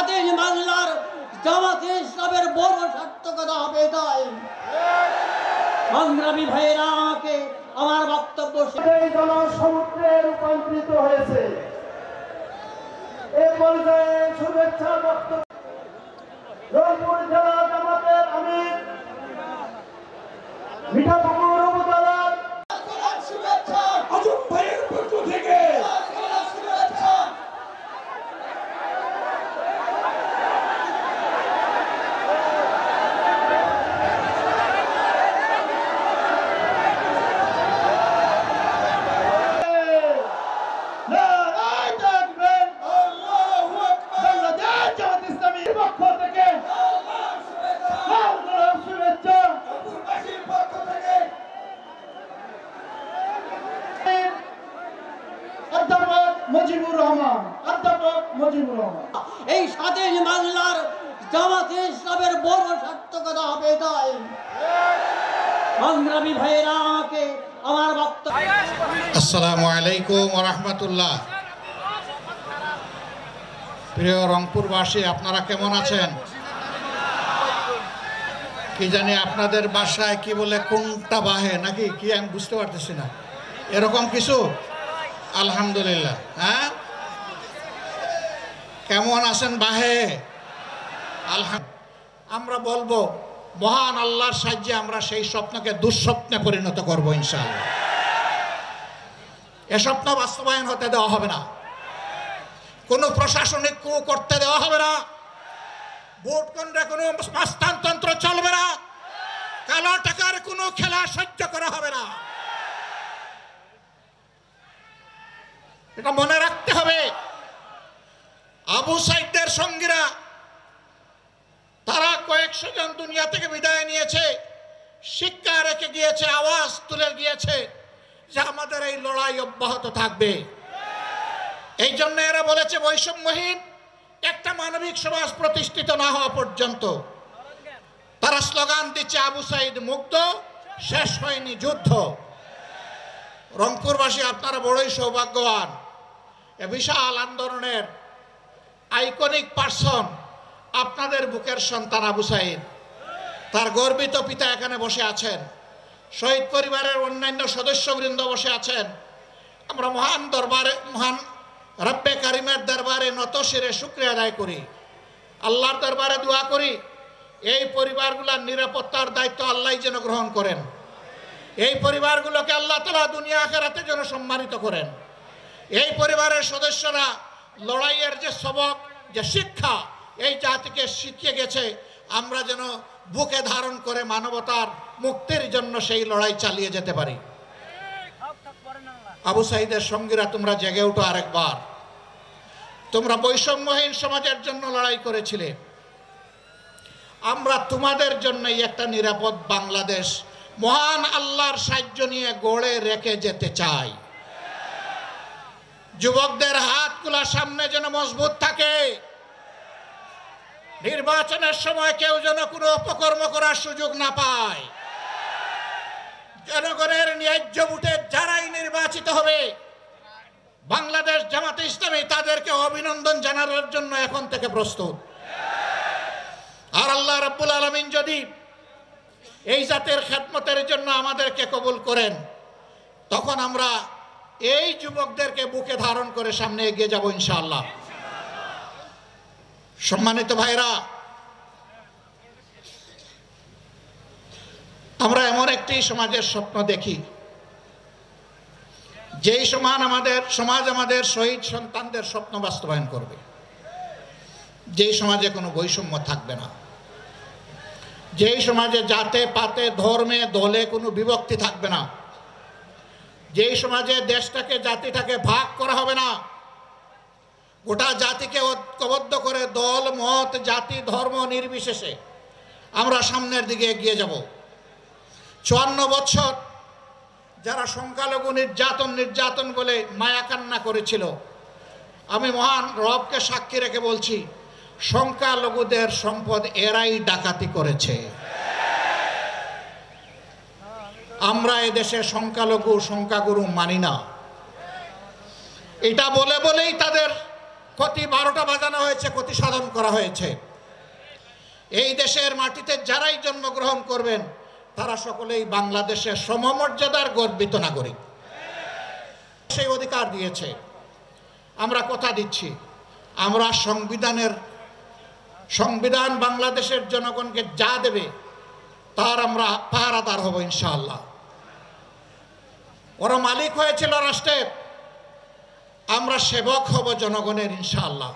স্বাধীন বাংলার জামাতে ইসলামের বড় সার্থকতা হবে তাই সংগ্রামী ভাইয়েরা আমাকে আমার বক্তব্য জনসমুদ্রে রূপান্তরিত হয়েছে। এ পর্যায়ে শুভেচ্ছা বক্তব্য রংপুর জেলা জামাতের আমির মিঠাপুকুর উপজেলার আজম ভাইয়ের পক্ষ থেকে এই স্বাধীন বাংলার জামাতে ইসলামের বড় সার্থকতা হবে তাই সংগ্রামী ভাইয়েরা আমাকে আমার বক্তব্য। আসসালামু আলাইকুম ওয়া রাহমাতুল্লাহ। প্রিয় রংপুরবাসী, আপনারা কেমন আছেন? কি জানি আপনাদের বাসায় কি বলে কোনটা বাহে নাকি কি আমি বুঝতে পারতেছি না, এরকম কিছু। আলহামদুলিল্লাহ। হ্যাঁ, কেমন আছেন বাহে? আমরা বলবো মহান আল্লাহর সাহায্যে আমরা সেই স্বপ্নকে দুঃস্বপ্নে পরিণত করবো ইনশাআল্লাহ। এ স্বপ্ন বাস্তবায়ন হতে দেওয়া হবে না, কোনো প্রশাসনিক কু করতে দেওয়া হবে না, ভোট কেন্দ্রে কোনো মস্তানতন্ত্র চলবে না, কালো টাকার কোনো খেলা সহ্য করা হবে না। এটা মনে রাখতে হবে। আবু সাইদের সঙ্গীরা তারা কয়েকশো জন দুনিয়া থেকে বিদায় নিয়েছে, শিক্ষা রেখে গিয়েছে, আওয়াজ তুলে গিয়েছে যে আমাদের এই লড়াই অব্যাহত থাকবে। এই জন্য এরা বলেছে বৈষম্যহীন একটা মানবিক সমাজ প্রতিষ্ঠিত না হওয়া পর্যন্ত। তারা স্লোগান দিচ্ছে আবু সাইদ মুক্ত, শেষ হয়নি যুদ্ধ। রংপুরবাসী আপনারা বড়ই সৌভাগ্যবান। এ বিশাল আন্দোলনের আইকনিক পার্সন আপনাদের বুকের সন্তান আবু সাইদ। তার গর্বিত পিতা এখানে বসে আছেন, শহীদ পরিবারের অন্যান্য সদস্যবৃন্দ বসে আছেন। আমরা মহান দরবারে, মহান রব্বে কারিমের দরবারে নত শিরে শুকরিয়া আদায় করি, আল্লাহর দরবারে দোয়া করি এই পরিবারগুলোর নিরাপত্তার দায়িত্ব আল্লাহ যেন গ্রহণ করেন। এই পরিবারগুলোকে আল্লাহ তাআলা দুনিয়া আখিরাতে যেন সম্মানিত করেন। এই পরিবারের সদস্যরা লড়াইয়ের যে সবক, যে শিক্ষা এই জাতিকে শিখিয়ে গেছে, আমরা যেন বুকে ধারণ করে মানবতার মুক্তির জন্য সেই লড়াই চালিয়ে যেতে পারি। আবু সাইদের সঙ্গীরা, তোমরা জেগে উঠো আরেকবার। তোমরা বৈষম্যহীন সমাজের জন্য লড়াই করেছিলে, আমরা তোমাদের জন্যই একটা নিরাপদ বাংলাদেশ মহান আল্লাহর সাহায্য নিয়ে গড়ে রেখে যেতে চাই। যুবকদের হাতগুলা সামনে যেন মজবুত থাকে, নির্বাচনের সময় কেউ যেন কোনো অপকর্ম করার সুযোগ না পায়। জনগণের ন্যায্য ভোটে যারাই নির্বাচিত হবে, বাংলাদেশ জামাতে ইসলামী তাদেরকে অভিনন্দন জানানোর জন্য এখন থেকে প্রস্তুত। আর আল্লাহ রাব্বুল আলামিন যদি এই জাতের খেদমতের জন্য আমাদেরকে কবুল করেন, তখন আমরা এই যুবকদেরকে বুকে ধারণ করে সামনে এগিয়ে যাব ইনশাআল্লাহ। সম্মানিত ভাইরা, আমরা এমন একটি সমাজের স্বপ্ন দেখি যেই সমাজ আমাদের শহীদ সন্তানদের স্বপ্ন বাস্তবায়ন করবে, যেই সমাজে কোনো বৈষম্য থাকবে না, যেই সমাজে জাতে পাতে ধর্মে দলে কোনো বিভক্তি থাকবে না, যেই সমাজে দেশটাকে জাতিটাকে ভাগ করা হবে না, গোটা জাতিকে ঐক্যবদ্ধ করে দল মত জাতি ধর্ম নির্বিশেষে আমরা সামনের দিকে এগিয়ে যাব। 54 বছর যারা সংখ্যালঘু নির্যাতন বলে মায়া কান্না করেছিল, আমি মহান রবকে সাক্ষী রেখে বলছি, সংখ্যালঘুদের সম্পদ এরাই ডাকাতি করেছে। আমরা এদেশে সংখ্যালঘু সংখ্যাগুরু মানি না। এটা বলেই তাদের ক্ষতি 12টা বাজানো হয়েছে, ক্ষতি সাধন করা হয়েছে। এই দেশের মাটিতে যারাই জন্মগ্রহণ করবেন তারা সকলেই বাংলাদেশের সমমর্যাদার গর্বিত নাগরিক, সেই অধিকার দিয়েছে। আমরা কথা দিচ্ছি, আমরা সংবিধান বাংলাদেশের জনগণকে যা দেবে তার আমরা পাহারাদার হব ইনশাআল্লাহ। ওরা মালিক হয়েছিল রাষ্ট্রের, আমরা সেবক হব জনগণের ইনশাআল্লাহ।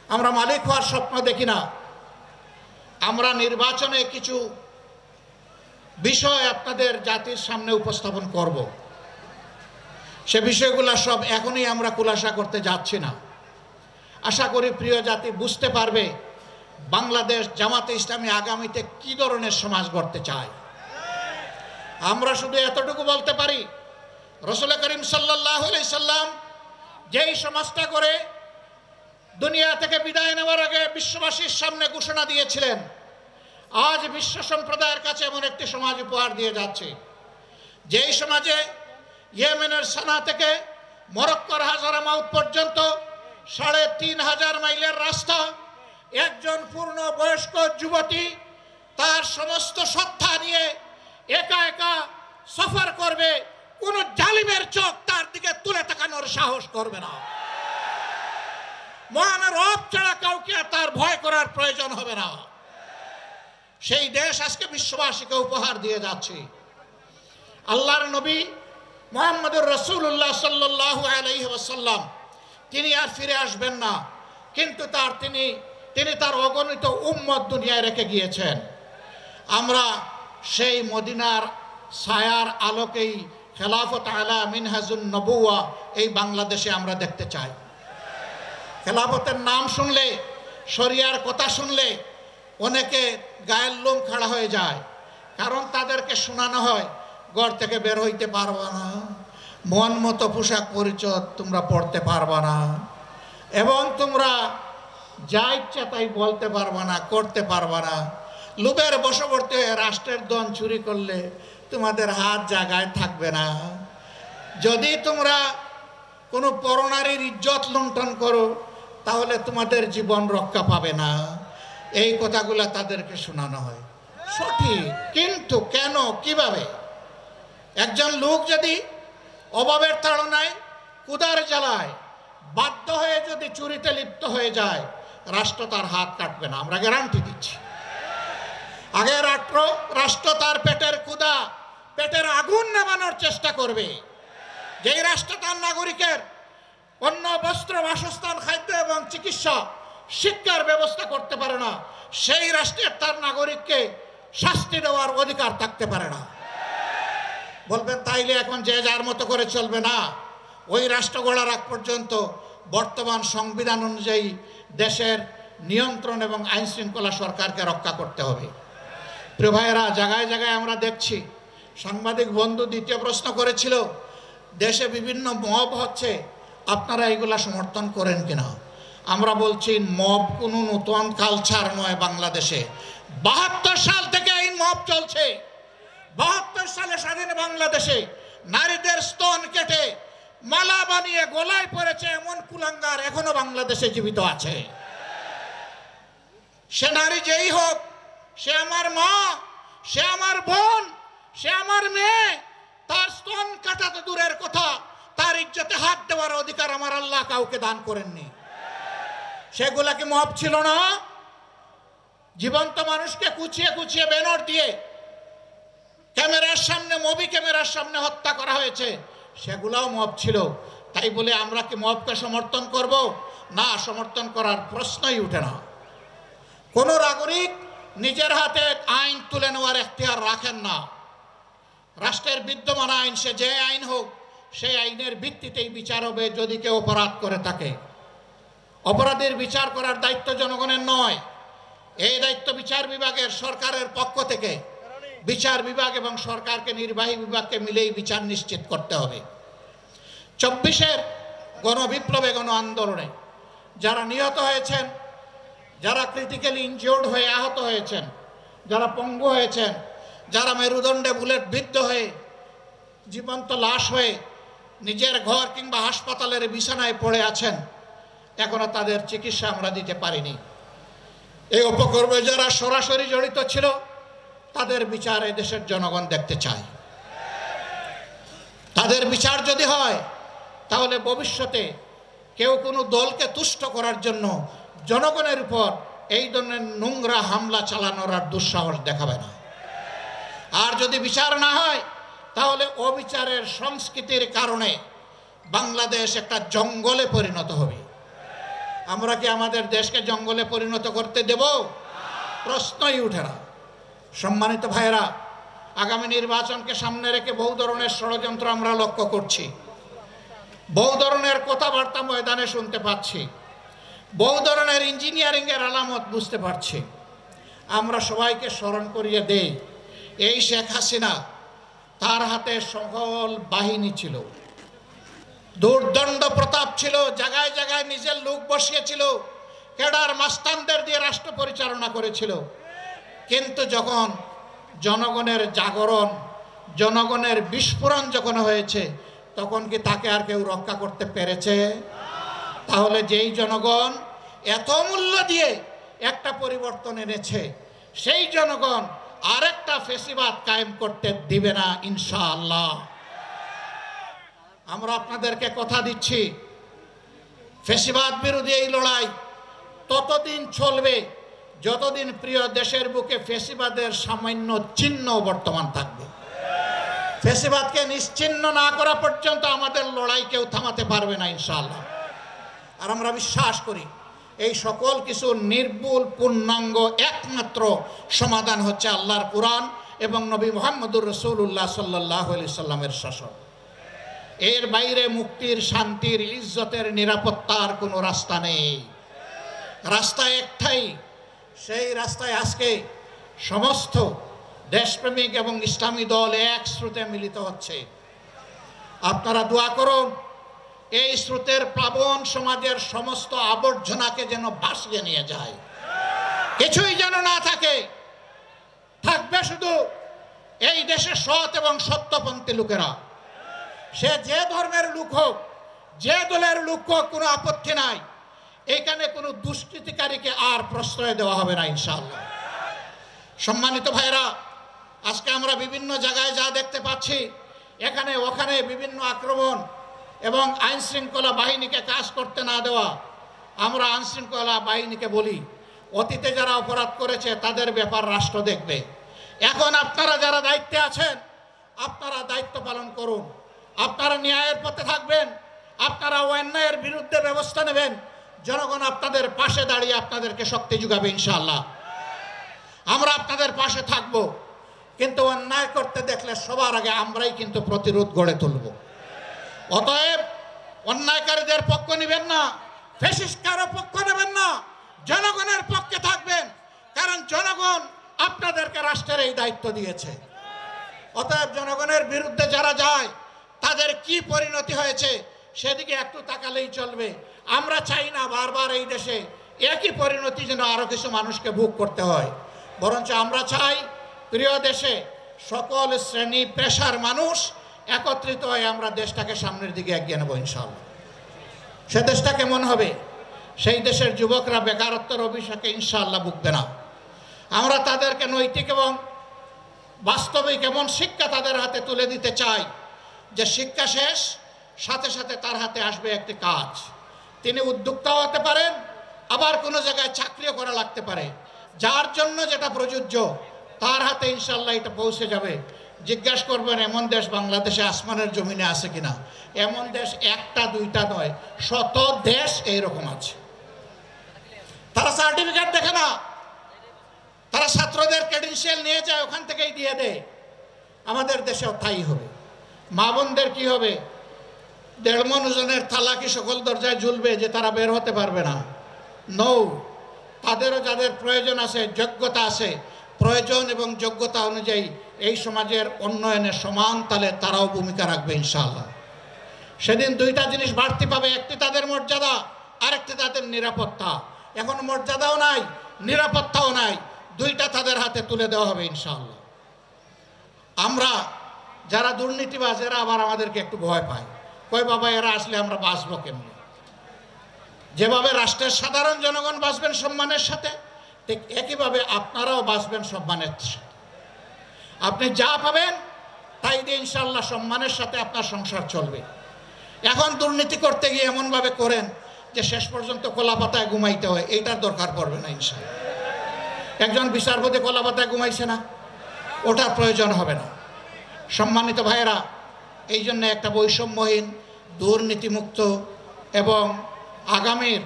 আমরা মালিক হওয়ার স্বপ্ন দেখি না। আমরা নির্বাচনে কিছু বিষয় আপনাদের জাতির সামনে উপস্থাপন করব, সে বিষয়গুলো সব এখনই আমরা খুলাসা করতে যাচ্ছি না। আশা করি প্রিয় জাতি বুঝতে পারবে বাংলাদেশ জামাতে ইসলামী আগামীতে কি ধরনের সমাজ গড়তে চায়। আমরা শুধু এতটুকু বলতে পারি, রাসূল করিম সাল্লাল্লাহু আলাইহি সাল্লাম যেই সমাজটা করে দুনিয়া থেকে বিদায় নেওয়ার আগে বিশ্ববাসীর সামনে ঘোষণা দিয়েছিলেন, আজ বিশ্ব সম্প্রদায়ের কাছে এমন একটি সমাজ উপহার দিয়ে যাচ্ছে, যেই সমাজে ইয়েমেনের সানা থেকে মরক্কোর হাজারামাউত পর্যন্ত ৩,৫০০ মাইলের রাস্তা একজন পূর্ণ বয়স্ক যুবতী তার সমস্ত সত্তা নিয়ে একা একা সফর করবে, কোন জালিমের চোখ তার দিকে তুলে তাকানোর সাহস করবে না। মহান রব ছাড়া কাউকে তার ভয় করার প্রয়োজন হবে না। সেই দেশ আজকে বিশ্ববাসীকে উপহার দিয়ে যাচ্ছে। আল্লাহর নবী মুহাম্মদুর রাসূলুল্লাহ সাল্লাল্লাহু আলাইহি ওয়াসাল্লাম তিনি আর ফিরে আসবেন না, কিন্তু তিনি তার অগণিত উম্মত দুনিয়ায় রেখে গিয়েছেন। আমরা সেই মদিনার ছায়ার আলোকেই খেলাফত আলা মিনহাজুন নবুয়া এই বাংলাদেশে আমরা দেখতে চাই। খেলাফতের নাম শুনলে, শরিয়ার কথা শুনলে অনেকে গায়ের লোম খাড়া হয়ে যায়, কারণ তাদেরকে শোনানো হয় ঘর থেকে বের হইতে পারবা না, মন মতো পোশাক পরিচয় তোমরা পড়তে পারবা না, এবং তোমরা যা ইচ্ছা তাই বলতে পারবা না, করতে পারবা না। লোভের বশবর্তী হয়ে রাষ্ট্রের ধন চুরি করলে তোমাদের হাত জায়গায় থাকবে না। যদি তোমরা কোনো পরনারীর ইজ্জত লুণ্ঠন করো তাহলে তোমাদের জীবন রক্ষা পাবে না। এই কথাগুলো তাদেরকে শোনানো হয়, সঠিক, কিন্তু কেন, কিভাবে? একজন লোক যদি অভাবের তাড়নায়, ক্ষুধার জ্বালায় বাধ্য হয়ে যদি চুরিতে লিপ্ত হয়ে যায়, রাষ্ট্র তার হাত কাটবে না, আমরা গ্যারান্টি দিচ্ছি। আগে রাষ্ট্র তার পেটের ক্ষুধা, পেটের আগুন নেভানোর চেষ্টা করবে। যেই রাষ্ট্র তার নাগরিকের অন্ন, বস্ত্র, বাসস্থান, খাদ্য এবং চিকিৎসা, শিক্ষার ব্যবস্থা করতে পারে না, সেই রাষ্ট্রের তার নাগরিককে শাস্তি দেওয়ার অধিকার থাকতে পারে না। বলবেন তাইলে এখন যে যার মতো করে চলবে না। ওই রাষ্ট্র গড়ার আগ পর্যন্ত বর্তমান সংবিধান অনুযায়ী দেশের নিয়ন্ত্রণ এবং আইন শৃঙ্খলা সরকারকে রক্ষা করতে হবে। প্রিয় ভাইয়েরা, জায়গায় জায়গায় আমরা দেখছি, সাংবাদিক বন্ধু দ্বিতীয় প্রশ্ন করেছিল, দেশে বিভিন্ন মব হচ্ছে, আপনারা এগুলা সমর্থন করেন কিনা? আমরা বলছি মব কোনো নতুন কালচার নয়। বাংলাদেশে ৭২ সাল থেকে এই মব চলছে। ৭২ সালে স্বাধীন বাংলাদেশে নারীদের স্তন কেটে মালা বানিয়ে গলায় পড়েছে এমন কুলাঙ্গার এখনো বাংলাদেশে জীবিত আছে। সে নারী যেই হোক, সে আমার মা, সে আমার বোন, সে আমার মেয়ে, তার স্তন কাটা তো দূরের কথা, তার ইজ্জতে হাত দেওয়ার অধিকার আমার আল্লাহ কাউকে দান করেননি। সেগুলা কি মব ছিল না? জীবন্ত মানুষকে কুচিয়ে কুচিয়ে ব্যানার দিয়ে ক্যামেরার সামনে, মুভি ক্যামেরার সামনে হত্যা করা হয়েছে, সেগুলাও মব ছিল। তাই বলে আমরা কি মবকে সমর্থন করব? না, সমর্থন করার প্রশ্নই উঠে না। কোনো নাগরিক নিজের হাতে আইন তুলে নেওয়ার এখতিয়ার রাখেন না। রাষ্ট্রের বিদ্যমান আইন, সে যে আইন হোক, সেই আইনের ভিত্তিতেই বিচার হবে। যদি কেউ অপরাধ করে থাকে, অপরাধের বিচার করার দায়িত্ব জনগণের নয়। এই দায়িত্ব বিচার বিভাগের, সরকারের পক্ষ থেকে বিচার বিভাগ এবং সরকারকে, নির্বাহী বিভাগকে মিলেই বিচার নিশ্চিত করতে হবে। ২৪-এর গণবিপ্লবে, গণ আন্দোলনে যারা নিহত হয়েছেন, যারা ক্রিটিক্যালি ইনজিওর্ড হয়ে আহত হয়েছেন, যারা পঙ্গু হয়েছেন, যারা মেরুদণ্ডে বুলেট বিদ্ধ হয়ে জীবন্ত লাশ হয়ে নিজের ঘর কিংবা হাসপাতালের বিছানায় পড়ে আছেন, এখনো তাদের চিকিৎসা আমরা দিতে পারিনি। এই উপকর্মে যারা সরাসরি জড়িত ছিল তাদের বিচার এই দেশের জনগণ দেখতে চায়। তাদের বিচার যদি হয় তাহলে ভবিষ্যতে কেউ কোনো দলকে তুষ্ট করার জন্য জনগণের উপর এই ধরনের নোংরা হামলা চালানোর আর দুঃসাহস দেখাবে না। আর যদি বিচার না হয় তাহলে অবিচারের সংস্কৃতির কারণে বাংলাদেশ একটা জঙ্গলে পরিণত হবে। আমরা কি আমাদের দেশকে জঙ্গলে পরিণত করতে দেব? প্রশ্নই উঠে না। সম্মানিত ভাইয়েরা, আগামী নির্বাচনকে সামনে রেখে বহু ধরনের ষড়যন্ত্র আমরা লক্ষ্য করছি, বহু ধরনের কথাবার্তা ময়দানে শুনতে পাচ্ছি, বহু ধরনের ইঞ্জিনিয়ারিংয়ের আলামত বুঝতে পারছি। আমরা সবাইকে স্মরণ করিয়ে দেই, এই শেখ হাসিনা, তার হাতে সকল বাহিনী ছিল, দুর্দণ্ড প্রতাপ ছিল, জায়গায় জায়গায় নিজের লোক বসিয়েছিল, ক্যাডার মাস্তানদের দিয়ে রাষ্ট্র পরিচালনা করেছিল। কিন্তু যখন জনগণের জাগরণ, জনগণের বিস্ফোরণ যখন হয়েছে, তখন কি তাকে আর কেউ রক্ষা করতে পেরেছে? তাহলে যেই জনগণ এত মূল্য দিয়ে একটা পরিবর্তন এনেছে, সেই জনগণ আরেকটা ফেসিবাদ কায়েম করতে দিবে না ইনশাআল্লাহ। আমরা আপনাদেরকে কথা দিচ্ছি, ফেসিবাদ বিরোধী এই লড়াই ততদিন চলবে যতদিন প্রিয় দেশের বুকে ফেসিবাদের সামান্য চিহ্ন বর্তমান থাকবে। ফেসিবাদকে নিশ্চিহ্ন না করা পর্যন্ত আমাদের লড়াই কেউ থামাতে পারবে না ইনশাআল্লাহ। আর আমরা বিশ্বাস করি এই সকল কিছু নির্ভুল পূর্ণাঙ্গ একমাত্র সমাধান হচ্ছে আল্লাহর কুরআন এবং নবী মুহাম্মদুর রাসূলুল্লাহ সাল্লাল্লাহু আলাইহি সাল্লামের শাসন। এর বাইরে মুক্তির, শান্তির, ইজ্জতের, নিরাপত্তার কোনো রাস্তা নেই। রাস্তা একটাই, সেই রাস্তায় আজকে সমস্ত দেশপ্রেমিক এবং ইসলামী দল এক স্রোতে মিলিত হচ্ছে। আপনারা দোয়া করুন এই স্রোতের প্লাবন সমাজের সমস্ত আবর্জনাকে যেন ভাসিয়ে নিয়ে যায়, কিছুই যেন না থাকে। থাকবে শুধু এই দেশের সৎ এবং সত্যপন্থী লোকেরা। সে যে ধর্মের লোক হোক, যে দলের লোক হোক, কোনো আপত্তি নাই। এখানে কোনো দুষ্কৃতিকারীকে আর প্রশ্রয় দেওয়া হবে না ইনশাআল্লাহ। সম্মানিত ভাইরা, আজকে আমরা বিভিন্ন জায়গায় যা দেখতে পাচ্ছি, এখানে ওখানে বিভিন্ন আক্রমণ এবং আইন শৃঙ্খলা বাহিনীকে কাজ করতে না দেওয়া। আমরা আইন শৃঙ্খলা বাহিনীকে বলি, অতীতে যারা অপরাধ করেছে তাদের ব্যাপার রাষ্ট্র দেখবে। এখন আপনারা যারা দায়িত্বে আছেন, আপনারা দায়িত্ব পালন করুন। আপনারা ন্যায়ের পথে থাকবেন, আপনারা অন্যায়ের বিরুদ্ধে ব্যবস্থা নেবেন। জনগণ আপনাদের পাশে দাঁড়িয়ে আপনাদেরকে শক্তি যোগাবে ইনশাআল্লাহ। আমরা আপনাদের পাশে থাকব, কিন্তু অন্যায় করতে দেখলে সবার আগে আমরাই কিন্তু প্রতিরোধ গড়ে তুলব। অতএব অন্যায়কারীদের পক্ষ নেবেন না, ফ্যাসিস্টকারও পক্ষ নেবেন না, জনগণের পক্ষে থাকবেন, কারণ জনগণ আপনাদেরকে রাষ্ট্রের এই দায়িত্ব দিয়েছে। অতএব জনগণের বিরুদ্ধে যারা যায় তাদের কি পরিণতি হয়েছে সেদিকে একটু তাকালেই চলবে। আমরা চাই না বারবার এই দেশে একই পরিণতি যেন আরো কিছু মানুষকে ভোগ করতে হয়, বরঞ্চ আমরা চাই প্রিয় দেশে সকল শ্রেণী পেশার মানুষ একত্রিত হয়ে আমরা দেশটাকে সামনের দিকে এগিয়ে নেব ইনশাআল্লাহ। সে দেশটা কেমন হবে? সেই দেশের যুবকরা বেকারত্বের অভিশাপে ইনশাআল্লাহ ভুগবে না। আমরা তাদেরকে নৈতিক এবং বাস্তবিক এমন শিক্ষা তাদের হাতে তুলে দিতে চাই যে শিক্ষা শেষ সাথে সাথে তার হাতে আসবে একটি কাজ। তিনি উদ্যোক্তাও হতে পারেন, আবার কোনো জায়গায় চাকরিও করা লাগতে পারে। যার জন্য যেটা প্রযোজ্য তার হাতে ইনশাআল্লাহ এটা পৌঁছে যাবে। জিজ্ঞাসা করবেন এমন দেশ বাংলাদেশে আসমানের জমিনে আছে কিনা? এমন দেশ একটা দুইটা নয়, শত দেশ এইরকম আছে। তারা সার্টিফিকেট দেখে না, তারা ছাত্রদের ক্রেডেনশিয়াল নিয়ে যায়, ওখান থেকেই দিয়ে দেয়। আমাদের দেশেও তাই হবে। মা বোনদের কি হবে? 1.5 মণ ওজনের থালা কি সকল দরজায় ঝুলবে যে তারা বের হতে পারবে না? নৌ, তাদেরও যাদের প্রয়োজন আছে, যোগ্যতা আছে, প্রয়োজন এবং যোগ্যতা অনুযায়ী এই সমাজের উন্নয়নে সমান তালে তারাও ভূমিকা রাখবে ইনশাআল্লাহ। সেদিন দুইটা জিনিস বাড়তি পাবে, একটি তাদের মর্যাদা, আরেকটি তাদের নিরাপত্তা। এখন মর্যাদাও নাই, নিরাপত্তাও নাই, দুইটা তাদের হাতে তুলে দেওয়া হবে ইনশাআল্লাহ। আমরা যারা দুর্নীতিবাজ এরা আবার আমাদেরকে একটু ভয় পায়, কয় বাবা এরা আসলে আমরা বাঁচবো কেমনি? যেভাবে রাষ্ট্রের সাধারণ জনগণ বাঁচবেন সম্মানের সাথে, ঠিক একইভাবে আপনারাও বাঁচবেন সম্মানের সাথে। আপনি যা পাবেন তাই দিয়ে ইনশাআল্লাহ সম্মানের সাথে আপনার সংসার চলবে। এখন দুর্নীতি করতে গিয়ে এমনভাবে করেন যে শেষ পর্যন্ত কলাপাতায় ঘুমাইতে হয়, এইটার দরকার পড়বে না ইনশাআল্লাহ। একজন বিচারপতি কলাপাতায় ঘুমাইছে না, ওটার প্রয়োজন হবে না। সম্মানিত ভাইয়েরা, এই জন্য একটা বৈষম্যহীন, দুর্নীতিমুক্ত এবং আগামীর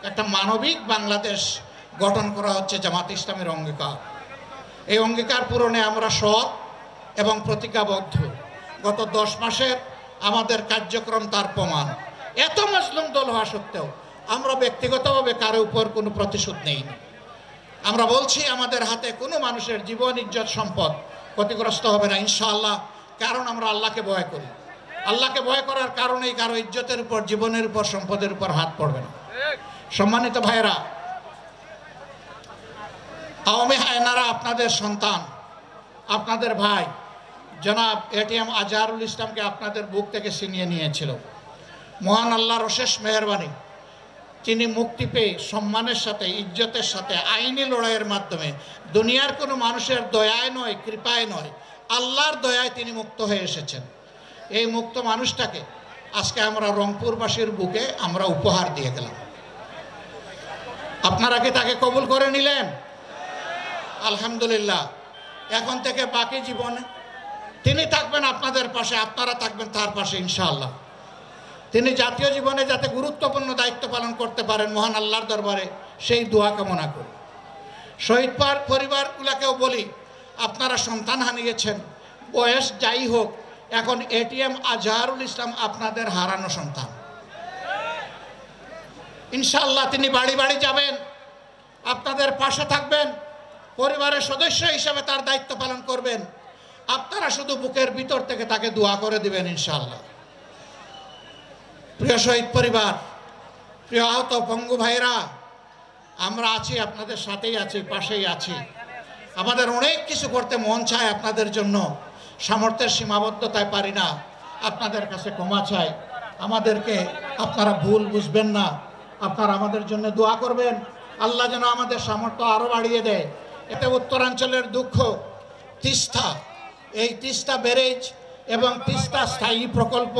একটা মানবিক বাংলাদেশ গঠন করা হচ্ছে জামাত ইসলামের অঙ্গীকার। এই অঙ্গীকার পূরণে আমরা সৎ এবং প্রতিজ্ঞাবদ্ধ। গত 10 মাসের আমাদের কার্যক্রম তার প্রমাণ। এত মজলুম দল হওয়া সত্ত্বেও আমরা ব্যক্তিগতভাবে কারো উপর কোনো প্রতিশোধ নেইনি। আমরা বলছি আমাদের হাতে কোনো মানুষের জীবন, ইজ্জত, সম্পদ ক্ষতিগ্রস্ত হবে না ইনশাআল্লাহ, কারণ আমরা আল্লাহকে ভয় করি। আল্লাহকে ভয় করার কারণেই কারো ইজ্জতের উপর, জীবনের উপর, সম্পদের উপর হাত পড়বে না। সম্মানিত ভাইয়েরা, আওয়ামী হায়নারা আপনাদের সন্তান, আপনাদের ভাই জনাব এটিএম আজহারুল ইসলামকে আপনাদের বুক থেকে ছিনিয়ে নিয়েছিল। মহান আল্লাহর অশেষ মেহেরবানি, তিনি মুক্তি পেয়ে সম্মানের সাথে, ইজ্জতের সাথে, আইনি লড়াইয়ের মাধ্যমে, দুনিয়ার কোনো মানুষের দয়ায় নয়, কৃপায় নয়, আল্লাহর দয়ায় তিনি মুক্ত হয়ে এসেছেন। এই মুক্ত মানুষটাকে আজকে আমরা রংপুরবাসীর বুকে আমরা উপহার দিয়ে গেলাম। আপনারা কি তাকে কবুল করে নিলেন? আলহামদুলিল্লাহ। এখন থেকে বাকি জীবনে তিনি থাকবেন আপনাদের পাশে, আপনারা থাকবেন তার পাশে ইনশাআল্লাহ। তিনি জাতীয় জীবনে যাতে গুরুত্বপূর্ণ দায়িত্ব পালন করতে পারেন, মহান আল্লাহর দরবারে সেই দোয়া কামনা করি। শহীদ পরিবারগুলোকেও বলি, আপনারা সন্তান হারিয়েছেন, বয়স যাই হোক, এখন এটিএম আজহারুল ইসলাম আপনাদের হারানো সন্তান। ইনশাআল্লাহ তিনি বাড়ি বাড়ি যাবেন, আপনাদের পাশে থাকবেন, পরিবারের সদস্য হিসেবে তার দায়িত্ব পালন করবেন। আপনারা শুধু বুকের ভিতর থেকে তাকে দোয়া করে দিবেন ইনশাআল্লাহ। প্রিয় শহীদ পরিবার, প্রিয় আহত পঙ্গু ভাইরা, আমরা আছি, আপনাদের সাথেই আছি, পাশেই আছি। আমাদের অনেক কিছু করতে মন চায় আপনাদের জন্য, সামর্থ্যের সীমাবদ্ধতায় পারি না। আপনাদের কাছে ক্ষমা চাই, আমাদেরকে আপনারা ভুল বুঝবেন না। আপনারা আমাদের জন্য দোয়া করবেন, আল্লাহ যেন আমাদের সামর্থ্য আরও বাড়িয়ে দেয়। এতে উত্তরাঞ্চলের দুঃখ, তিস্তা, এই তিস্তা ব্যারেজ এবং তিস্তা স্থায়ী প্রকল্প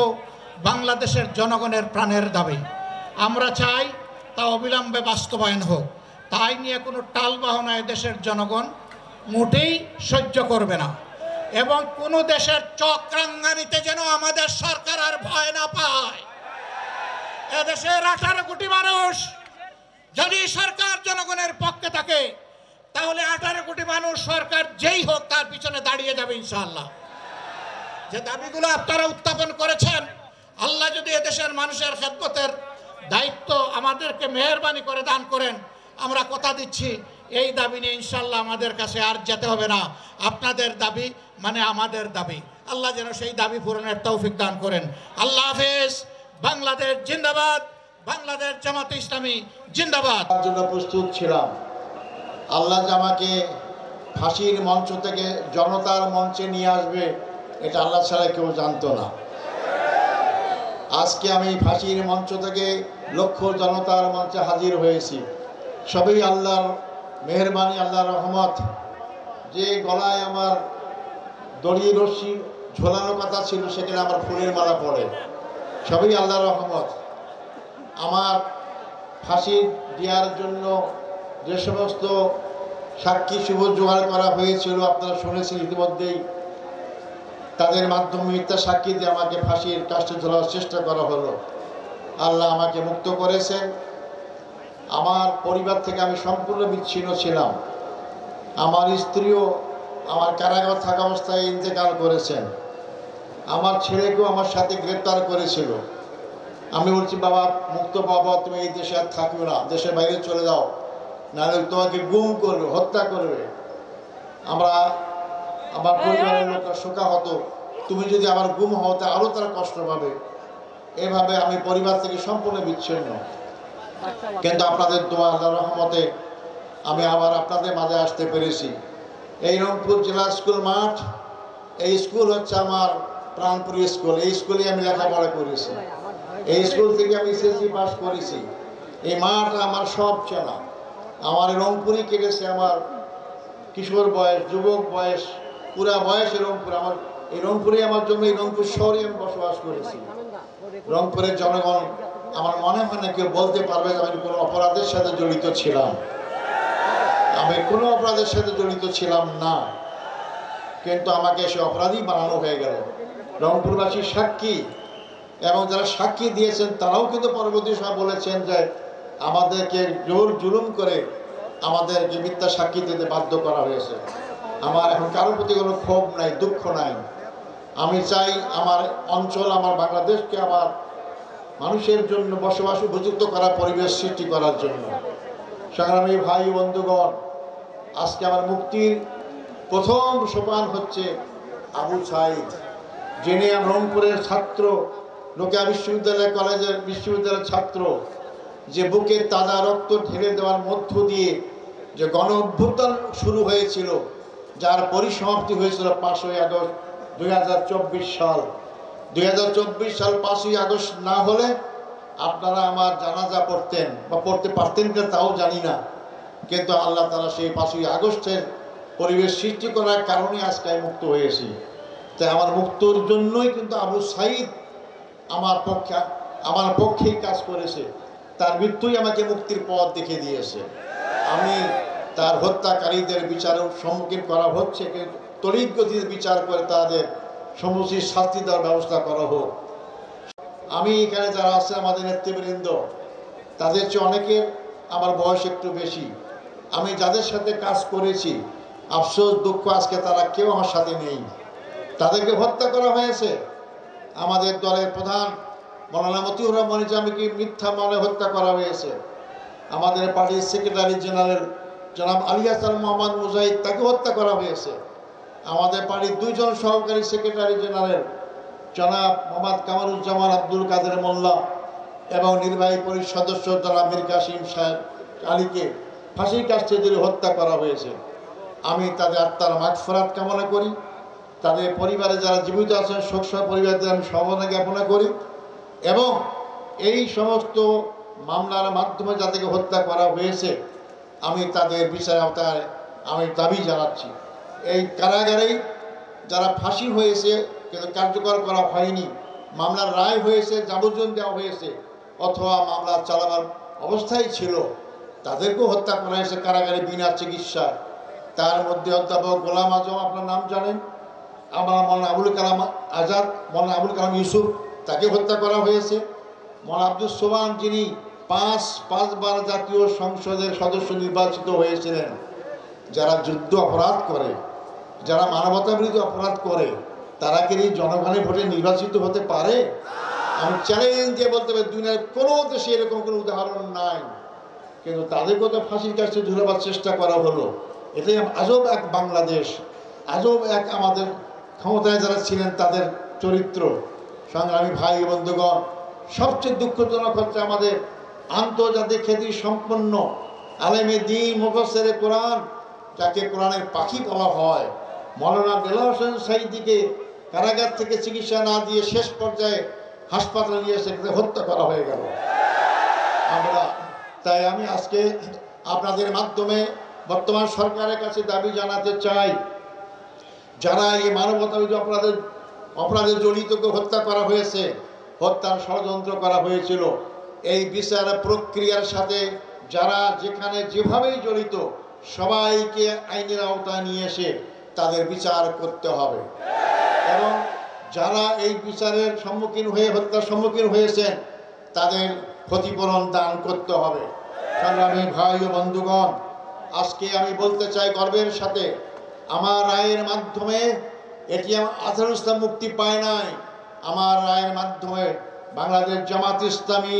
বাংলাদেশের জনগণের প্রাণের দাবি। আমরা চাই তা অবিলম্বে বাস্তবায়ন হোক। তাই নিয়ে কোনো টালবাহনায় দেশের জনগণ মোটেই সহ্য করবে না, এবং কোনো দেশের চক্রাঙ্গানিতে যেন আমাদের সরকার আর ভয় না পায়। এদেশের 18 কোটি মানুষ যদি সরকার জনগণের পক্ষে থাকে, তাহলে 18 কোটি মানুষ সরকার যেই হোক তার পিছনে দাঁড়িয়ে যাবে ইনশাআল্লাহ। যে দাবিগুলো আপনারা উত্থাপন করেছেন, আল্লাহ যদি এদেশের মানুষের খেদমতের দায়িত্ব আমাদেরকে মেহেরবানি করে দান করেন, আমরা কথা দিচ্ছি এই দাবি নিয়ে ইনশাআল্লাহ আমাদের কাছে আর যেতে হবে না। আপনাদের দাবি মানে আমাদের দাবি। আল্লাহ যেন সেই দাবি পূরণের তৌফিক দান করেন। আল্লাহ হাফেজ। বাংলাদেশ জিন্দাবাদ, বাংলাদেশ জামাত ইসলামী জিন্দাবাদ। তার জন্য প্রস্তুত ছিলাম। আল্লাহ যে আমাকে ফাঁসির মঞ্চ থেকে জনতার মঞ্চে নিয়ে আসবে, এটা আল্লাহ ছাড়া কেউ জানতো না। আজকে আমি ফাঁসির মঞ্চ থেকে লক্ষ জনতার মঞ্চে হাজির হয়েছি। সবই আল্লাহর মেহেরবানি, আল্লাহর রহমত। যে গলায় আমার দড়ি রশ্মি ঝোলানো কথা ছিল, সেখানে আমার ফুলের মালা পড়ে, সবই আল্লাহর রহমত। আমার ফাঁসি দেওয়ার জন্য যে সমস্ত সাক্ষী শুভ জোগাড় করা হয়েছিল আপনারা শুনেছেন ইতিমধ্যেই, তাদের মাধ্যমে মিথ্যা সাক্ষী দিয়ে আমাকে ফাঁসির কাষ্ঠে ঝোলার চেষ্টা করা হলো। আল্লাহ আমাকে মুক্ত করেছেন। আমার পরিবার থেকে আমি সম্পূর্ণ বিচ্ছিন্ন ছিলাম। আমার স্ত্রীও আমার কারাগার থাকা অবস্থায় ইন্তেকাল করেছেন। আমার ছেলেকেও আমার সাথে গ্রেপ্তার করেছিল। আমি বলছি, বাবা মুক্ত বাবা, তুমি এই দেশে আর থাকবে না, দেশের বাইরে চলে যাও, নাহলে তোমাকে গুম করবে, হত্যা করবে। আমার পরিবারের লোকরা শোকাহত, তুমি যদি আবার গুম হও তা আরও তারা কষ্ট পাবে। এভাবে আমি পরিবার থেকে সম্পূর্ণ বিচ্ছিন্ন। কিন্তু আপনাদের দোয়া, আল্লাহর রহমতে আমি আবার আপনাদের মাঝে আসতে পেরেছি। এই রংপুর জেলা স্কুল মাঠ, এই স্কুল হচ্ছে আমার প্রাণপ্রিয় স্কুল। এই স্কুলে আমি লেখাপড়া করেছি। এই স্কুল থেকে আমি এসএসসি পাস করেছি। এই মাটা আমার সব চেনা। আমার রংপুরই কেটেছে আমার কিশোর বয়স, যুবক বয়স, পুরা বয়স রংপুর। আমার এই রংপুরে আমার জন্য, এই রংপুর শহরে আমি বসবাস করেছি। রংপুরের জনগণ আমার মনে হয় না কেউ বলতে পারবে যে আমি কোনো অপরাধের সাথে জড়িত ছিলাম। আমি কোনো অপরাধের সাথে জড়িত ছিলাম না, কিন্তু আমাকে সে অপরাধী বানানো হয়ে গেল। রংপুরবাসী সাক্ষী, এবং যারা সাক্ষী দিয়েছেন তারাও কিন্তু পরবর্তী সময় বলেছেন যে আমাদেরকে জোর জুলুম করে আমাদেরকে মিথ্যা সাক্ষী দিতে বাধ্য করা হয়েছে। আমার এখন কারোর প্রতি কোনো ক্ষোভ নাই, দুঃখ নাই। আমি চাই আমার অঞ্চল, আমার বাংলাদেশকে আমার মানুষের জন্য বসবাস উপযুক্ত করা, পরিবেশ সৃষ্টি করার জন্য। সংগ্রামী ভাই বন্ধুগণ, আজকে আমার মুক্তির প্রথম সোপান হচ্ছে আবু সাঈদ, যিনি রংপুরের ছাত্র, রোকেয়া বিশ্ববিদ্যালয়ের ছাত্র, যে বুকে তাজা রক্ত ঢেলে দেওয়ার মধ্য দিয়ে যে গণ অভ্যুত্থান শুরু হয়েছিল, যার পরিসমাপ্তি হয়েছিল 5ই আগস্ট 2024 সাল। 2024 সাল 5ই আগস্ট না হলে আপনারা আমার জানাজা পড়তেন বা পড়তে পারতেন কিনা তাও জানি না, কিন্তু আল্লাহ তাআলা সেই 5ই আগস্টের পরিবেশ সৃষ্টি করার কারণে আজকে আমি মুক্ত হয়েছি। তাই আমার মুক্তির জন্যই কিন্তু আবু সাঈদ আমার পক্ষেই কাজ করেছে। তার মৃত্যুই আমাকে মুক্তির পথ দেখে দিয়েছে। আমি তার হত্যাকারীদের বিচারের সম্মুখীন করা হচ্ছে, কিন্তু তড়িৎ গতিতে বিচার করে তাদের সমুচিত শাস্তি দেওয়ার ব্যবস্থা করা হোক। আমি এখানে যারা আছে আমাদের নেতৃবৃন্দ, তাদের চেয়ে অনেকের আমার বয়স একটু বেশি। আমি যাদের সাথে কাজ করেছি, আফসোস দুঃখ আজকে তারা কেউ আমার সাথে নেই। তাদেরকে হত্যা করা হয়েছে। আমাদের দলের প্রধান মৌলানা মতিউর রহমান নিজামীকে মিথ্যা মামলায় হত্যা করা হয়েছে। আমাদের পার্টির সেক্রেটারি জেনারেল জনাব আলী হাসান মোহাম্মদ মুজাহিদ, তাকে হত্যা করা হয়েছে। আমাদের পার্টির 2 জন সহকারী সেক্রেটারি জেনারেল জনাব মোহাম্মদ কামারুজ্জামান আব্দুল কাদের মোল্লা এবং নির্বাহী পরিষদ সদস্য জনাব মীর কাসিম সাহেব আলীকে ফাঁসির কাস্টে দিয়ে হত্যা করা হয়েছে। আমি তাদের আত্মার মাগফিরাত কামনা করি। তাদের পরিবারে যারা জীবিত আছেন, শোকসহ পরিবারদের আমি সমবেদনা জ্ঞাপন করি, এবং এই সমস্ত মামলার মাধ্যমে যাদেরকে হত্যা করা হয়েছে আমি তাদের বিচার আওতায় আমি দাবি জানাচ্ছি। এই কারাগারেই যারা ফাঁসি হয়েছে কিন্তু কার্যকর করা হয়নি, মামলার রায় হয়েছে, যাবজ্জীবন দেওয়া হয়েছে, অথবা মামলা চালাবার অবস্থায় ছিল, তাদেরকেও হত্যা করা হয়েছে কারাগারে বিনা চিকিৎসা। তার মধ্যে অধ্যাপক গোলাম আজম, আপনার নাম জানেন, আমার মৌলানা আবুল কালাম আজাদ, মৌলানা আবুল কালাম ইউসুফ, তাকে হত্যা করা হয়েছে। মৌলানা আব্দুস সোবহান, যিনি 5 বার জাতীয় সংসদের সদস্য নির্বাচিত হয়েছিলেন। যারা যুদ্ধ অপরাধ করে, যারা মানবতা বিরোধী অপরাধ করে, তারা কি জনগণের ভোটে নির্বাচিত হতে পারে? আমি চ্যালেঞ্জ দিয়ে বলতে পারি দুনিয়ার কোনো দেশে এরকম কোনো উদাহরণ নাই। কিন্তু তাদেরকেও তো ফাঁসির কাছে ঝুলাবার চেষ্টা করা হলো। এটাই আজব এক বাংলাদেশ, আজব এক আমাদের ক্ষমতায় যারা ছিলেন তাদের চরিত্র। সংগ্রামী ভাই বন্ধুগণ, সবচেয়ে দুঃখজনক হচ্ছে আমাদের আন্তর্জাতিক খ্যাতি সম্পন্ন আলেমে দ্বীন, মুফাসসিরে কোরআন, যাকে কোরআনের পাখি বলা হয়, মৌলানা দেলাওয়ার হোসেন সাঈদীকে কারাগার থেকে চিকিৎসা না দিয়ে শেষ পর্যায়ে হাসপাতালে নিয়ে এসে হত্যা করা হয়ে গেল। তাই আমি আজকে আপনাদের মাধ্যমে বর্তমান সরকারের কাছে দাবি জানাতে চাই, যারা এই মানবতাবিরোধী অপরাধে জড়িতকে হত্যা করা হয়েছে, হত্যার ষড়যন্ত্র করা হয়েছিল, এই বিচার প্রক্রিয়ার সাথে যারা যেখানে যেভাবেই জড়িত সবাইকে আইনের আওতায় নিয়ে এসে তাদের বিচার করতে হবে, এবং যারা এই বিচারের সম্মুখীন হয়ে হত্যার সম্মুখীন হয়েছেন তাদের ক্ষতিপূরণ দান করতে হবে। সংগ্রামী ভাই ও বন্ধুগণ, আজকে আমি বলতে চাই গর্বের সাথে, আমার রায়ের মাধ্যমে এটিএম আজহারুল ইসলাম মুক্তি পায় নাই। আমার রায়ের মাধ্যমে বাংলাদেশ জামাত ইসলামী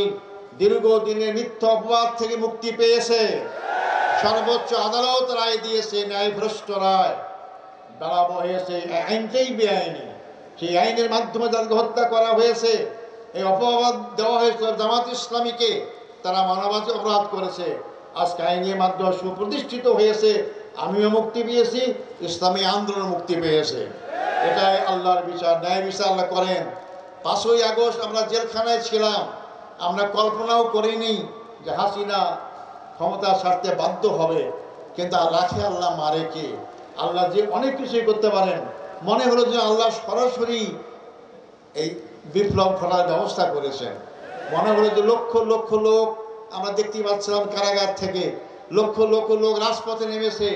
দীর্ঘদিনের মিথ্যা অপবাদ থেকে মুক্তি পেয়েছে। সর্বোচ্চ আদালত রায় দিয়েছে, ন্যায়ভ্রষ্ট রায় দাঁড়াবো হয়েছে, আইনটাই বেআইনি। সেই আইনের মাধ্যমে যাদেরকে হত্যা করা হয়েছে, এই অপবাদ দেওয়া হয়েছে জামাত ইসলামীকে, তারা মানবাধিকার অপরাধ করেছে। আজকে আইনের মাধ্যমে সুপ্রতিষ্ঠিত হয়েছে, আমিও মুক্তি পেয়েছি, ইসলামী আন্দোলন মুক্তি পেয়েছে। এটাই আল্লাহর বিচার, ন্যায় বিচার আল্লাহ করেন। 5ই আগস্ট আমরা জেলখানায় ছিলাম, আমরা কল্পনাও করিনি যে হাসিনা ক্ষমতা ছাড়তে বাধ্য হবে, কিন্তু আর রাখে আল্লাহ মারে কে? আল্লাহ যে অনেক কিছুই করতে পারেন। মনে হলো যে আল্লাহ সরাসরি এই বিপ্লব করার ব্যবস্থা করেছেন। মনে হলো যে লক্ষ লক্ষ লোক, আমরা দেখতেই পাচ্ছিলাম কারাগার থেকে লক্ষ লক্ষ লোক রাজপথে নেমেছে,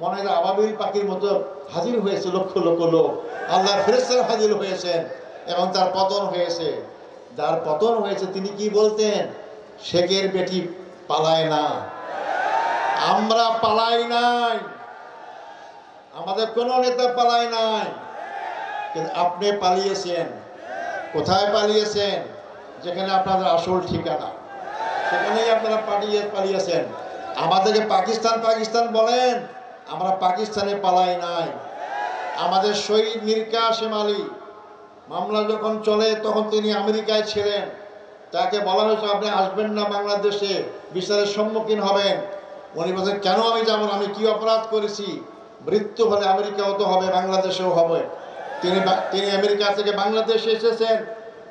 মনে হয় আবাবিল পাখির মতো হাজির হয়েছে লক্ষ লক্ষ লোক। আল্লাহ ফেরেশতারা হাজির হয়েছেন এবং তার পতন হয়েছে। যার পতন হয়েছে তিনি কি বলতেন? শেখের বেটি পালায় না, আমরা পালাই নাই, আমাদের কোনো নেতা পালায় নাই, কিন্তু আপনি পালিয়েছেন। কোথায় পালিয়েছেন? যেখানে আপনাদের আসল ঠিকানা, সেখানেই আপনারা পালিয়েছেন। আমাদেরকে পাকিস্তান পাকিস্তান বলেন, আমরা পাকিস্তানে পালাই নাই। আমাদের শহীদ মীর কাসেম আলী মামলা যখন চলে তখন তিনি আমেরিকায় ছিলেন। তাকে বলা হয়েছে আপনি আসবেন না বাংলাদেশে, বিচারের সম্মুখীন হবেন। উনি বলছেন কেন আমি যাব না, আমি কি অপরাধ করেছি? মৃত্যু হলে আমেরিকাও তো হবে, বাংলাদেশেও হবে। তিনি আমেরিকা থেকে বাংলাদেশে এসেছেন,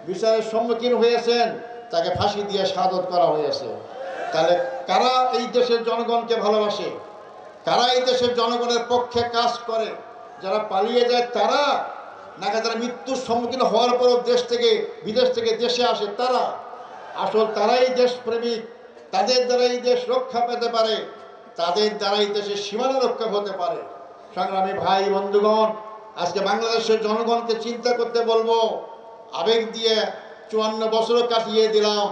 বিচারের সম্মুখীন হয়েছেন, তাকে ফাঁসি দিয়ে শাহাদত করা হয়েছে। তাহলে কারা এই দেশের জনগণকে ভালোবাসে? কারা এই দেশের জনগণের পক্ষে কাজ করে? যারা পালিয়ে যায় তারা, নাকি যারা মৃত্যুর সম্মুখীন হওয়ার পরও দেশ থেকে বিদেশ থেকে দেশে আসে তারা? আসল তারাই দেশপ্রেমিক, তাদের দ্বারাই দেশ রক্ষা পেতে পারে, তাদের দ্বারাই দেশের সীমানা রক্ষা হতে পারে। সংগ্রামী ভাই বন্ধুগণ, আজকে বাংলাদেশের জনগণকে চিন্তা করতে বলবো। আবেগ দিয়ে 54 বছর কাটিয়ে দিলাম,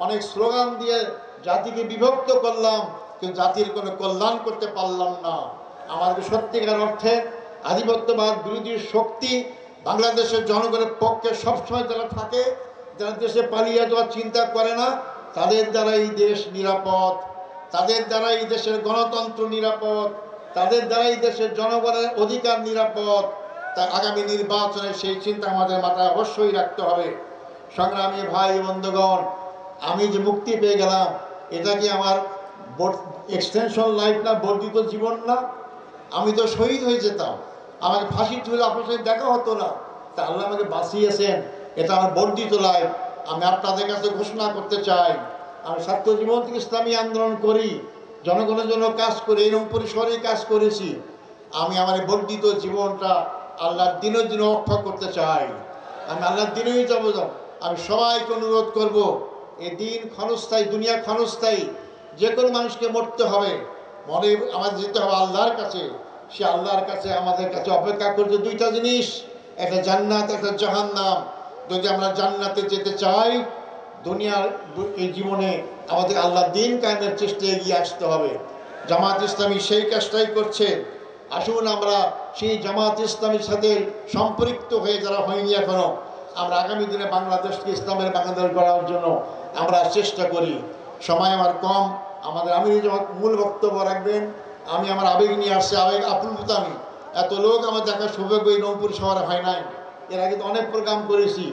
অনেক স্লোগান দিয়ে জাতিকে বিভক্ত করলাম, কিন্তু জাতির কোনো কল্যাণ করতে পারলাম না। আমাদের সত্যিকার অর্থে আধিপত্যবাদ বিরোধী শক্তি বাংলাদেশের জনগণের পক্ষে সবসময় যারা থাকে, যারা দেশে পালিয়ে যাওয়ার চিন্তা করে না, তাদের দ্বারাই দেশ নিরাপদ, তাদের দ্বারাই দেশের গণতন্ত্র নিরাপদ, তাদের দ্বারাই দেশের জনগণের অধিকার নিরাপদ। তার আগামী নির্বাচনে সেই চিন্তা আমাদের মাথায় অবশ্যই রাখতে হবে। সংগ্রামী ভাই বন্ধুগণ, আমি যে মুক্তি পেয়ে গেলাম, এটা কি আমার এক্সটেনশন লাইফ না, বর্ধিত জীবন না? আমি তো শহীদ হয়ে যেতাম, আমাকে ফাঁসি ঝুলে আপনার সাথে দেখা হতো না। তা আল্লাহ আমাকে বাঁচিয়েছেন, এটা আমার বর্ধিত লাইফ। আমি আপনাদের কাছে ঘোষণা করতে চাই, আমি ছাত্র জীবন থেকে ইসলামী আন্দোলন করি, জনগণের জন্য কাজ করি, এরকম পরিসরেই কাজ করেছি। আমি আমার এই বর্ধিত জীবনটা আল্লাহর দিনের জন্য রক্ষা করতে চাই। আমি আল্লাহর দিনেই যাবো। আমি সবাইকে অনুরোধ করব, এই দিন ক্ষণস্থায়ী, দুনিয়া ক্ষণস্থায়ী, যে কোনো মানুষকে মরতে হবে, মনে আমাদের যেতে হবে আল্লাহর কাছে। সে আল্লাহর কাছে আমাদের কাছে অপেক্ষা করছে দুইটা জিনিস, একটা জান্নাত, একটা জাহান্নাম। যদি আমরা জান্নাতে যেতে চাই, দুনিয়ার এই জীবনে আমাদের আল্লাহর দিন কায়েমের চেষ্টায় এগিয়ে আসতে হবে। জামাত ইসলামী সেই কাজটাই করছে। আসুন আমরা সেই জামাত ইসলামীর সাথে সম্পৃক্ত হয়ে, যারা হয়নি এখনো, আমরা আগামী দিনে বাংলাদেশকে ইসলামের বাংলাদেশ গড়ার জন্য আমরা চেষ্টা করি। সময় আমার কম, আমাদের আমির জামাত মূল বক্তব্য রাখবেন। আমি আমার আবেগ নিয়ে আসছি, আবেগ আপ্লুত। আমি এত লোক আমার দেখার সৌভাগ্য এই রংপুর শহরে হয় নাই। এর আগে তো অনেক প্রোগ্রাম করেছি,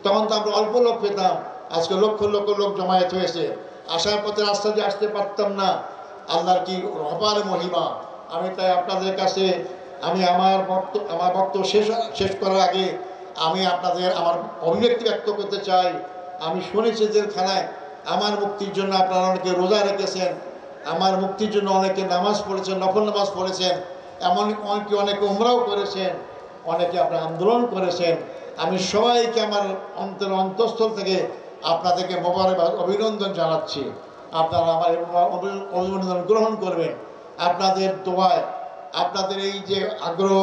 তখন তো আমরা অল্প লোক পেতাম, আজকে লক্ষ লক্ষ লোক জমায়েত হয়েছে। আসার পথে রাস্তা দিয়ে আসতে পারতাম না, আল্লাহর কি অপার মহিমা। আমি তাই আপনাদের কাছে আমি আমার বক্তব্য শেষ করার আগে আমি আপনাদের আমার অভিব্যক্তি ব্যক্ত করতে চাই। আমি শুনেছি জেলখানায় আমার মুক্তির জন্য আপনারা অনেকে রোজা রেখেছেন, আমার মুক্তির জন্য অনেকে নামাজ পড়েছেন, নফল নামাজ পড়েছেন, এমন অনেকে উমরাও করেছেন, অনেকে আপনারা আন্দোলন করেছেন। আমি সবাইকে আমার অন্তঃস্থল থেকে আপনাদেরকে মোবারকবাদ, অভিনন্দন জানাচ্ছি। আপনারা আমার অভিনন্দন গ্রহণ করবেন। আপনাদের দোয়ায়, আপনাদের এই যে আগ্রহ,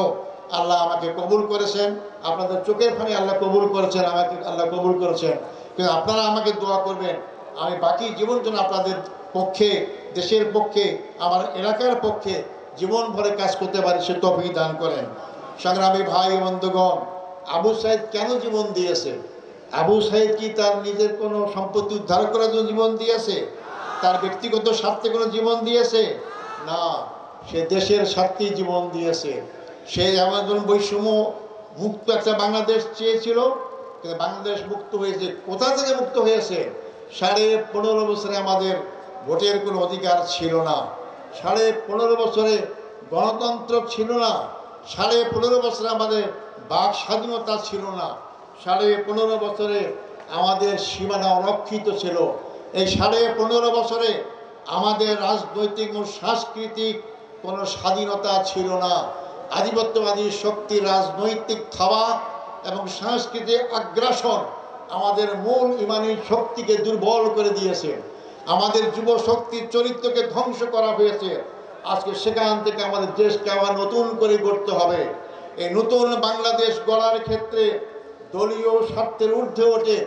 আল্লাহ আমাকে কবুল করেছেন, আপনাদের চোখের পানি আল্লাহ কবুল করেছেন, আমাকে আল্লাহ কবুল করেছেন। কিন্তু আপনারা আমাকে দোয়া করবেন, আমি বাকি জীবন যেন আপনাদের পক্ষে, দেশের পক্ষে, আমার এলাকার পক্ষে জীবন ভরে কাজ করতে পারি, সে তৌফিক দান করেন। সংগ্রামী ভাই বন্ধুগণ, আবু সাইদ কেন জীবন দিয়েছে? আবু সাইদ কি তার নিজের কোনো সম্পত্তি উদ্ধার করার জন্য জীবন দিয়েছে? তার ব্যক্তিগত স্বার্থে কোনো জীবন দিয়েছে? না, সে দেশের স্বার্থেই জীবন দিয়েছে। সে আমাদের বৈষম্য মুক্ত একটা বাংলাদেশ চেয়েছিল, কিন্তু বাংলাদেশ মুক্ত হয়েছে। কোথা থেকে মুক্ত হয়েছে? 15.5 বছরে আমাদের ভোটের কোনো অধিকার ছিল না, 15.5 বছরে গণতন্ত্র ছিল না, 15.5 বছরে আমাদের বাক স্বাধীনতা ছিল না, 15.5 বছরে আমাদের সীমানা অরক্ষিত ছিল। এই 15.5 বছরে আমাদের রাজনৈতিক ও সাংস্কৃতিক কোনো স্বাধীনতা ছিল না। আধিপত্যবাদী শক্তির রাজনৈতিক থাবা এবং সাংস্কৃতিক আগ্রাসন আমাদের মূল ইমানি শক্তিকে দুর্বল করে দিয়েছে। আমাদের যুব শক্তির চরিত্রকে ধ্বংস করা হয়েছে। আজকে সেখান থেকে আমাদের দেশকে আবার নতুন করে গড়তে হবে। এই নতুন বাংলাদেশ গড়ার ক্ষেত্রে দলীয় স্বার্থের ঊর্ধ্বে ওঠে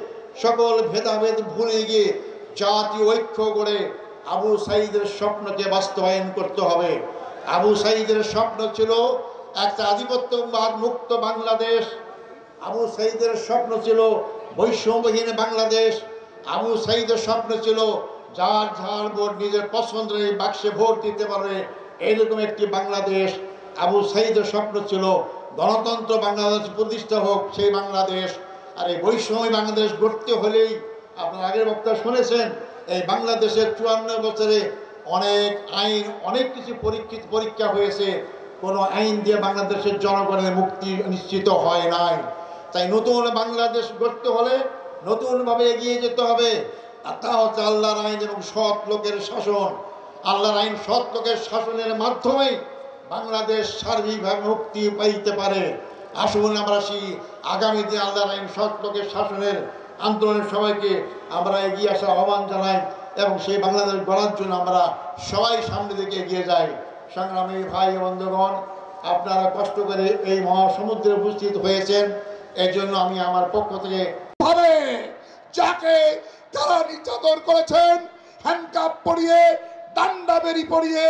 সকল ভেদাভেদ ভুলে গিয়ে জাতীয় ঐক্য গড়ে আবু সাঈদের স্বপ্নকে বাস্তবায়ন করতে হবে। আবু সাঈদের স্বপ্ন ছিল একটা আধিপত্যবাদ মুক্ত বাংলাদেশ। আবু সাঈদের স্বপ্ন ছিল বৈষম্যহীন বাংলাদেশ। আবু সাঈদের স্বপ্ন ছিল যার যার ভোট নিজের পছন্দের বাক্সে ভোট দিতে পারে এইরকম একটি বাংলাদেশ। আবু সাঈদের স্বপ্ন ছিল গণতন্ত্র বাংলাদেশ প্রতিষ্ঠা হোক সেই বাংলাদেশ। আর এই বৈষম্য বাংলাদেশ গড়তে হলেই আপনার আগের বক্তা শুনেছেন এই বাংলাদেশের 54 বছরে অনেক আইন অনেক কিছু পরীক্ষা হয়েছে, কোনো আইন দিয়ে বাংলাদেশের জনগণের মুক্তি নিশ্চিত হয় নাই। তাই নতুন বাংলাদেশ গড়তে হলে নতুনভাবে এগিয়ে যেতে হবে। আর তা হচ্ছে আল্লাহর আইন এবং সৎ লোকের শাসন। আল্লাহর আইন সৎ লোকের শাসনের মাধ্যমেই বাংলাদেশ সার্বিকভাবে মুক্তি পাইতে পারে। আসুন আমরা সেই আগামী দিন আল্লাহর আইন সৎ লোকের শাসনের আন্দোলনের সবাইকে আমরা এগিয়ে আসার আহ্বান জানাই এবং সেই বাংলাদেশ গড়ার জন্য আমরা সবাই সামনে দিকে এগিয়ে যাই। সংগ্রামী ভাই বন্ধুগণ, আপনারা কষ্ট করে এই মহাসমুদ্রে উপস্থিত হয়েছেন, এর জন্য আমি আমার পক্ষ থেকে ভাবে যাকে তারা নির্যাতন করেছেন, হ্যান্ডকাপ পরিয়ে ডান্ডা বেরি পরিয়ে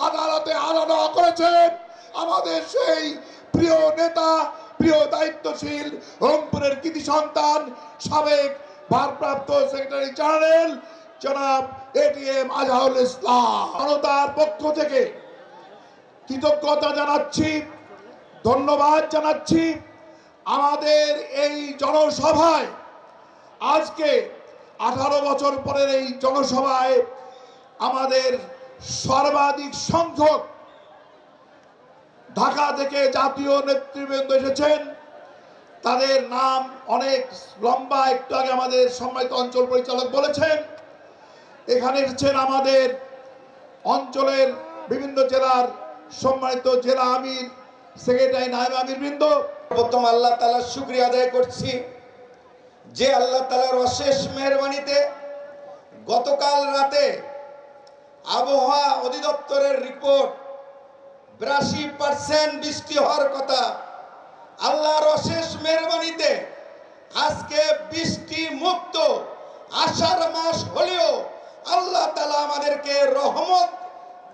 আদালতে আলাদা করেছেন, আমাদের সেই প্রিয় নেতা, প্রিয় দায়িত্বশীল রংপুরের কৃতি সন্তান সাবেক ভারপ্রাপ্ত সেক্রেটারি জেনারেল জনাব এটিএম আজহারুল ইসলাম। জনতার পক্ষ থেকে কৃতজ্ঞতা জানাচ্ছি, ধন্যবাদ জানাচ্ছি। আমাদের এই জনসভায় আজকে 18 বছর পরের এই জনসভায় আমাদের সর্বাধিক সংখ্যক ঢাকা থেকে জাতীয় নেতৃবৃন্দ এসেছেন। তাদের নাম অনেক লম্বা, একটু আগে আমাদের সম্মানিত অঞ্চল পরিচালক বলেছেন। এখানে এসেছেন আমাদের অঞ্চলের বিভিন্ন জেলার সম্মানিত জেলা আমির, সেক্রেটারি, নায়েব আমির বৃন্দ। প্রথম আল্লাহ তাআলার শুকরিয়া আদায় করছি যে আল্লাহ তাআলার অশেষ মেহেরবানিতে গতকাল রাতে আবহাওয়া অধিদপ্তরের রিপোর্ট 82% বৃষ্টি হওয়ার কথা। আল্লাহর অশেষ মেহেরবানিতে আজকে বৃষ্টি মুক্ত আষাঢ় মাস হলেও আল্লাহ তাআলা আমাদেরকে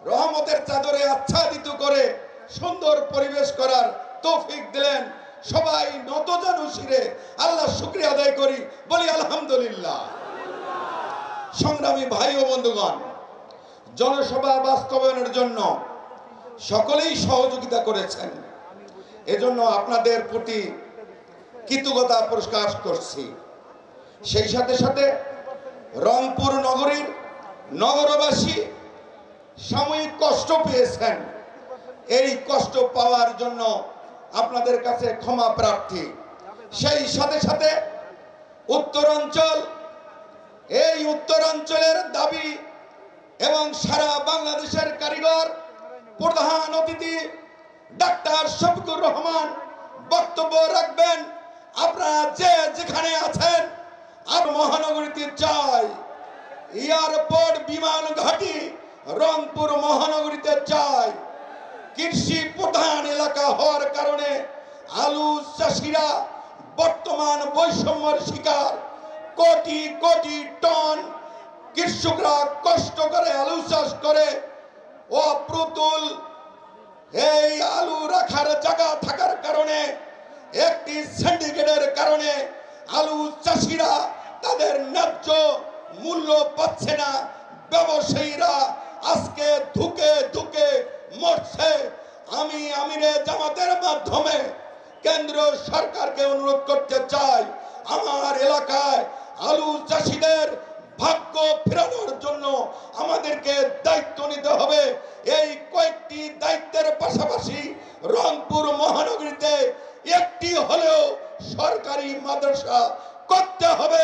রহমতের চাদরে আচ্ছাদিত করে সুন্দর পরিবেশ করার তৌফিক দিলেন। সবাই নতজানু শিরে আল্লাহ শুকরিয়া আদায় করি, বলি আলহামদুলিল্লাহ। সংগ্রামী ভাই ও বন্ধুগণ, জনসভা বাস্তবায়নের জন্য সকলেই সহযোগিতা করেছেন, এজন্য আপনাদের প্রতি কৃতজ্ঞতা প্রকাশ করছি। সেই সাথে সাথে রংপুর নগরীর নগরবাসী সাময়িক কষ্ট পেয়েছেন, এই কষ্ট পাওয়ার জন্য আপনাদের কাছে ক্ষমা প্রার্থী। সেই সাথে সাথে উত্তরাঞ্চলের দাবি এবং সারা বাংলাদেশের কারিগর প্রধান অতিথি ডাক্তার শফিকুর রহমান বক্তব্য রাখবেন। আপনারা যে যেখানে আছেন, আর মহানগরীতে চাই এয়ারপোর্ট, বিমান ঘাঁটি রংপুর মহানগরীতে চাই। কৃষি প্রধান এলাকা হওয়ার কারণে আলু চাষিরা বর্তমান বৈষম্যের শিকার। কোটি কোটি টন কৃষকরা কষ্ট করে আলু চাষ করে, অপ্রতুল এই আলু রাখার জায়গা থাকার কারণে, একটি সিন্ডিকেটের কারণে আলু চাষিরা তাদের ন্যায্য মূল্য পাচ্ছে না। ব্যবসায়ীরা আজকে ধুকে ধুকে মরছে। আমি আমিরে জামাতের মাধ্যমে কেন্দ্র সরকারকে অনুরোধ করতে চাই, আমার এলাকায় আলু চাষিদের ভাগ্য ফেরানোর জন্য আমাদেরকে দায়িত্ব নিতে হবে। এই কয়েকটি দায়িত্বের পাশাপাশি রংপুর মহানগরীতে একটি হলেও সরকারি মাদ্রাসা করতে হবে।